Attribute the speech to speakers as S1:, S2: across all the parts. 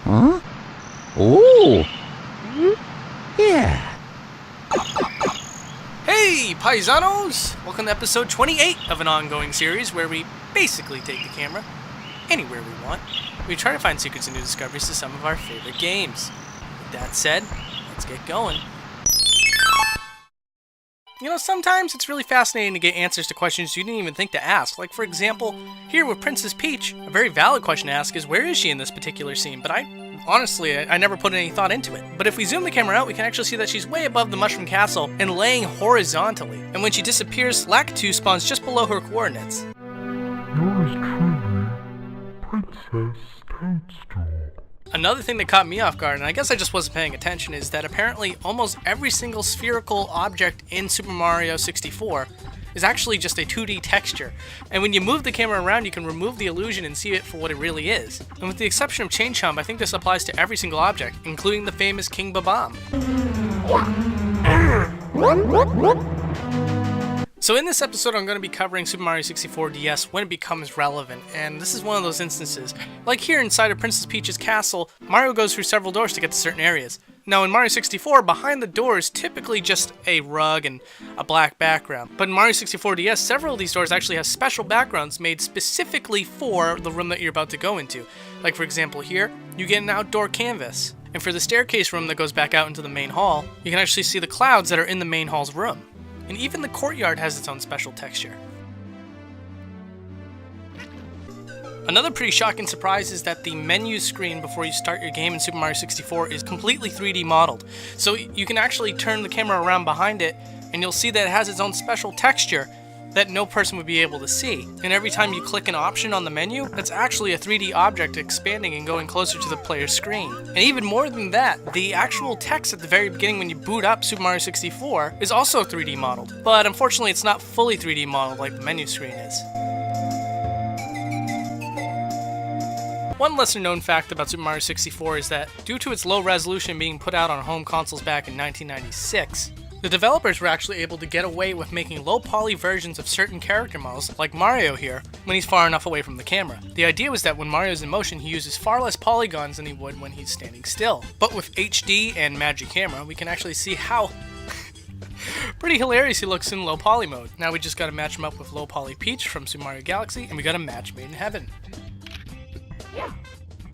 S1: Huh? Oh! Yeah!
S2: Hey, paisanos! Welcome to episode 28 of an ongoing series where we basically take the camera anywhere we want. We try to find secrets and new discoveries to some of our favorite games. With that said, let's get going. You know, sometimes it's really fascinating to get answers to questions you didn't even think to ask. Like, for example, here with Princess Peach, a very valid question to ask is, where is she in this particular scene? But honestly, I never put any thought into it. But if we zoom the camera out, we can actually see that she's way above the Mushroom Castle and laying horizontally. And when she disappears, Lakitu spawns just below her coordinates.
S3: Yours truly, Princess Toadstool.
S2: Another thing that caught me off guard, and I guess I just wasn't paying attention, is that apparently almost every single spherical object in Super Mario 64 is actually just a 2D texture. And when you move the camera around, you can remove the illusion and see it for what it really is. And with the exception of Chain Chomp, I think this applies to every single object, including the famous King Babam. So in this episode, I'm going to be covering Super Mario 64 DS when it becomes relevant, and this is one of those instances. Like here inside of Princess Peach's castle, Mario goes through several doors to get to certain areas. Now in Mario 64, behind the door is typically just a rug and a black background. But in Mario 64 DS, several of these doors actually have special backgrounds made specifically for the room that you're about to go into. Like for example here, you get an outdoor canvas. And for the staircase room that goes back out into the main hall, you can actually see the clouds that are in the main hall's room. And even the courtyard has its own special texture. Another pretty shocking surprise is that the menu screen before you start your game in Super Mario 64 is completely 3D modeled. So you can actually turn the camera around behind it and you'll see that it has its own special texture that no person would be able to see. And every time you click an option on the menu, that's actually a 3D object expanding and going closer to the player's screen. And even more than that, the actual text at the very beginning when you boot up Super Mario 64 is also 3D modeled. But unfortunately, it's not fully 3D modeled like the menu screen is. One lesser known fact about Super Mario 64 is that due to its low resolution being put out on home consoles back in 1996, the developers were actually able to get away with making low-poly versions of certain character models, like Mario here, when he's far enough away from the camera. The idea was that when Mario's in motion, he uses far less polygons than he would when he's standing still. But with HD and Magic Camera, we can actually see how pretty hilarious he looks in low-poly mode. Now we just gotta match him up with low-poly Peach from Super Mario Galaxy, and we got a match made in heaven.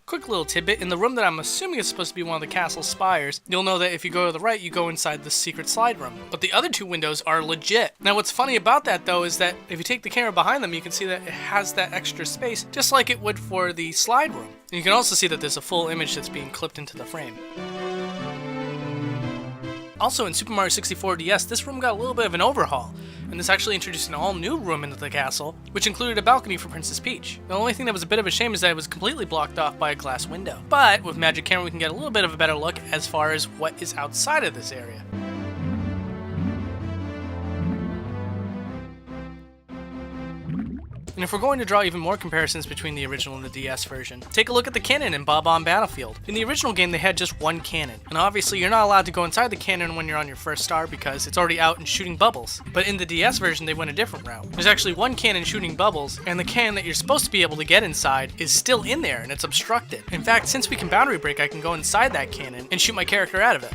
S2: Quick little tidbit, in the room that I'm assuming is supposed to be one of the castle's spires, you'll know that if you go to the right, you go inside the secret slide room. But the other two windows are legit. Now what's funny about that though is that if you take the camera behind them, you can see that it has that extra space, just like it would for the slide room. And you can also see that there's a full image that's being clipped into the frame. Also in Super Mario 64 DS, this room got a little bit of an overhaul, and this actually introduced an all-new room into the castle, which included a balcony for Princess Peach. The only thing that was a bit of a shame is that it was completely blocked off by a glass window. But with Magic Camera, we can get a little bit of a better look as far as what is outside of this area. And if we're going to draw even more comparisons between the original and the DS version, take a look at the cannon in Bob-omb Battlefield. In the original game, they had just one cannon, and obviously you're not allowed to go inside the cannon when you're on your first star because it's already out and shooting bubbles. But in the DS version, they went a different route. There's actually one cannon shooting bubbles, and the cannon that you're supposed to be able to get inside is still in there, and it's obstructed. In fact, since we can boundary break, I can go inside that cannon and shoot my character out of it.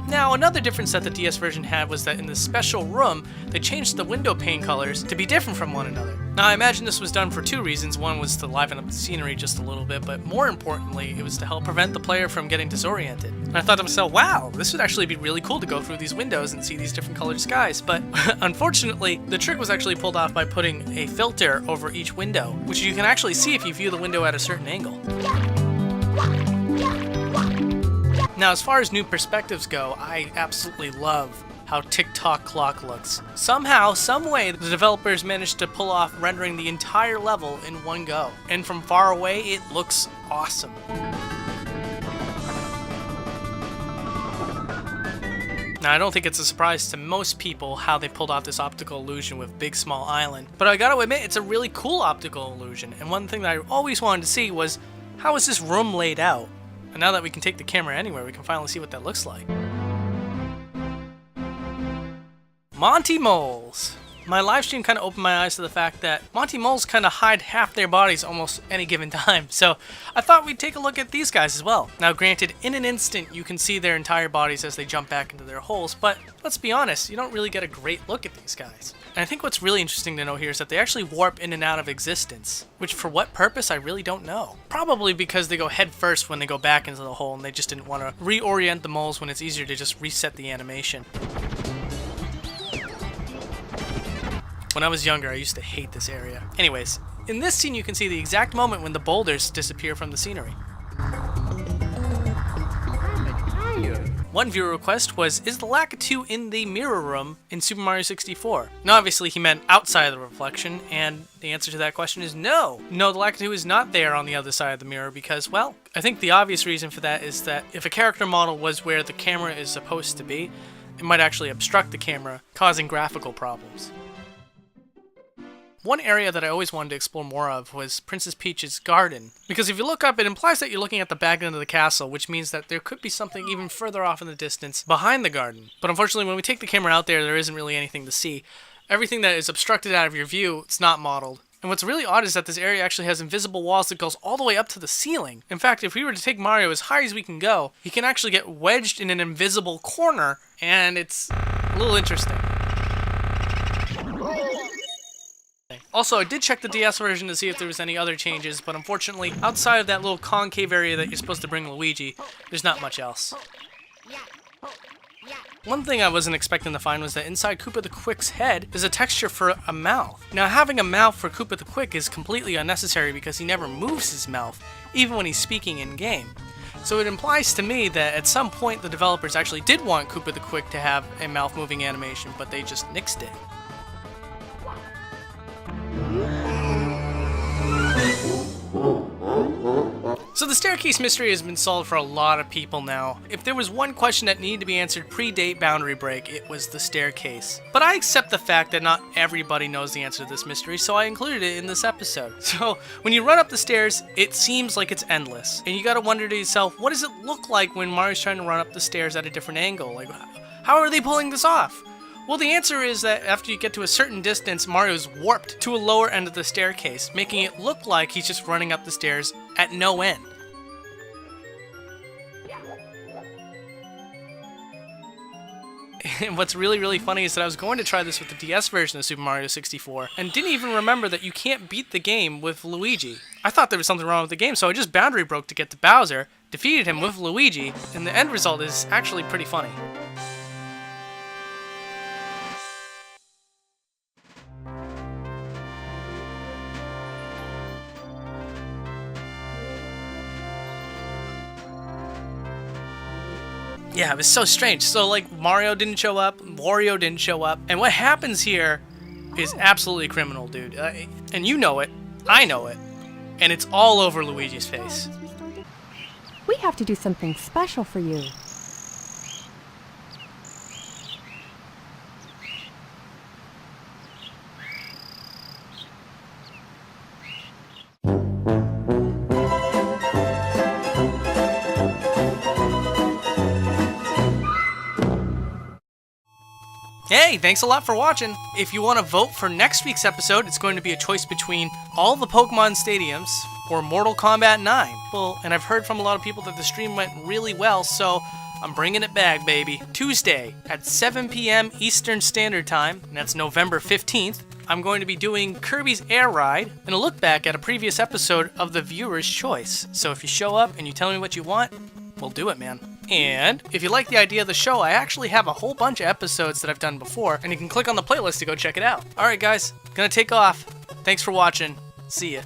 S2: Now, another difference that the DS version had was that in the special room, they changed the window pane colors to be different from one another. Now, I imagine this was done for two reasons. One was to liven up the scenery just a little bit, but more importantly, it was to help prevent the player from getting disoriented. And I thought to myself, wow, this would actually be really cool to go through these windows and see these different colored skies. But unfortunately, the trick was actually pulled off by putting a filter over each window, which you can actually see if you view the window at a certain angle. Now, as far as new perspectives go, I absolutely love how how TikTok clock looks. Somehow, someway, the developers managed to pull off rendering the entire level in one go. And from far away, it looks awesome. Now, I don't think it's a surprise to most people how they pulled off this optical illusion with Big Small Island, but I gotta admit, it's a really cool optical illusion, and one thing that I always wanted to see was, how is this room laid out? And now that we can take the camera anywhere, we can finally see what that looks like. Monty Moles! My live stream kind of opened my eyes to the fact that Monty Moles kind of hide half their bodies almost any given time, so I thought we'd take a look at these guys as well. Now granted, in an instant you can see their entire bodies as they jump back into their holes, but let's be honest, you don't really get a great look at these guys. And I think what's really interesting to know here is that they actually warp in and out of existence, which for what purpose I really don't know. Probably because they go head first when they go back into the hole and they just didn't want to reorient the moles when it's easier to just reset the animation. When I was younger, I used to hate this area. Anyways, in this scene you can see the exact moment when the boulders disappear from the scenery. One viewer request was, is the Lakitu in the mirror room in Super Mario 64? Now obviously he meant outside of the reflection, and the answer to that question is no. No, the Lakitu is not there on the other side of the mirror because, well, I think the obvious reason for that is that if a character model was where the camera is supposed to be, it might actually obstruct the camera, causing graphical problems. One area that I always wanted to explore more of was Princess Peach's garden, because if you look up, it implies that you're looking at the back end of the castle, which means that there could be something even further off in the distance behind the garden. But unfortunately, when we take the camera out there isn't really anything to see. Everything that is obstructed out of your view, it's not modeled. And what's really odd is that this area actually has invisible walls that goes all the way up to the ceiling. In fact, if we were to take Mario as high as we can go, he can actually get wedged in an invisible corner, and it's a little interesting. Also, I did check the DS version to see if there was any other changes, but unfortunately, outside of that little concave area that you're supposed to bring Luigi, there's not much else. One thing I wasn't expecting to find was that inside Koopa the Quick's head is a texture for a mouth. Now, having a mouth for Koopa the Quick is completely unnecessary because he never moves his mouth, even when he's speaking in-game. So it implies to me that at some point the developers actually did want Koopa the Quick to have a mouth-moving animation, but they just nixed it. So the staircase mystery has been solved for a lot of people now. If there was one question that needed to be answered pre-date Boundary Break, it was the staircase. But I accept the fact that not everybody knows the answer to this mystery, so I included it in this episode. So when you run up the stairs, it seems like it's endless. And you gotta wonder to yourself, what does it look like when Mario's trying to run up the stairs at a different angle? Like, how are they pulling this off? Well, the answer is that after you get to a certain distance, Mario's warped to a lower end of the staircase, making it look like he's just running up the stairs at no end. And what's really funny is that I was going to try this with the DS version of Super Mario 64, and didn't even remember that you can't beat the game with Luigi. I thought there was something wrong with the game, so I just boundary broke to get to Bowser, defeated him with Luigi, and the end result is actually pretty funny. Yeah, it was so strange. So, like, Mario didn't show up, Wario didn't show up, and what happens here is absolutely criminal, dude. And you know it, I know it, and it's all over Luigi's face.
S4: We have to do something special for you.
S2: Hey, thanks a lot for watching. If you want to vote for next week's episode, it's going to be a choice between all the Pokemon stadiums or Mortal Kombat 9. Well, and I've heard from a lot of people that the stream went really well, so I'm bringing it back, baby. Tuesday at 7 p.m. Eastern Standard Time, and that's November 15th, I'm going to be doing Kirby's Air Ride and a look back at a previous episode of the viewer's choice. So if you show up and you tell me what you want, we'll do it, man. And if you like the idea of the show, I actually have a whole bunch of episodes that I've done before, and you can click on the playlist to go check it out. Alright guys, gonna take off. Thanks for watching. See ya.